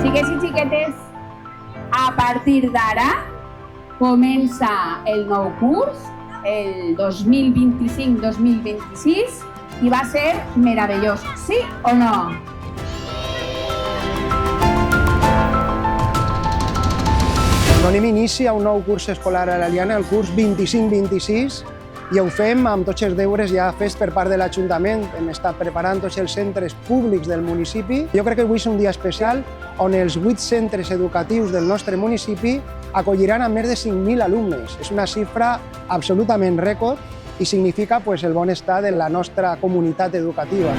Xiquets i xiquetes, a partir d'ara comença el nou curs, el 2025-2026, i va ser meravellós, sí o no? Donem inici a un nou curs escolar a l'Eliana, el curs 25-26, i ho fem amb tots els deures ja fets per part de l'Ajuntament. Hem estat preparant tots els centres públics del municipi. Jo crec que avui és un dia especial on els 8 centres educatius del nostre municipi acolliran a més de 5.000 alumnes. És una xifra absolutament rècord i significa el bon estat de la nostra comunitat educativa.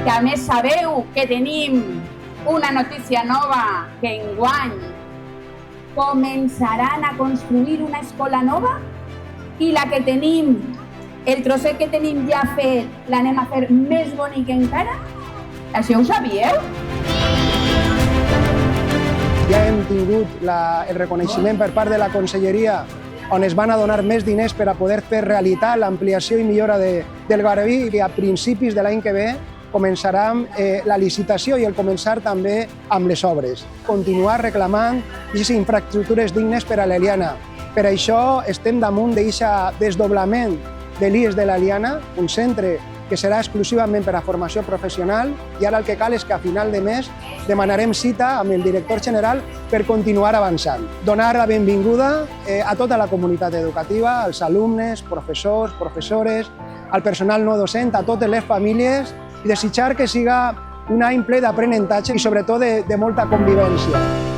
Que a més sabeu que tenim una notícia nova, que enguany començaran a construir una escola nova i la que tenim, el trosset que tenim ja fet, l'anem a fer més bonic encara? Això ho sabíeu? Ja hem tingut el reconeixement per part de la Conselleria on es van a donar més diners per a poder fer realitat l'ampliació i millora del Garbí i a principis de l'any que ve començarà la licitació i el començar també amb les obres. Continuar reclamant aquestes infraestructures dignes per a l'Eliana. Per això estem damunt d'aquest desdoblament de l'IES de l'Eliana, un centre que serà exclusivament per a formació professional, i ara el que cal és que a final de mes demanarem cita amb el director general per continuar avançant. Donar la benvinguda a tota la comunitat educativa, als alumnes, professors, professores, al personal no docent, a totes les famílies, i desitjar que siga un any ple d'aprenentatge i sobretot de molta convivència.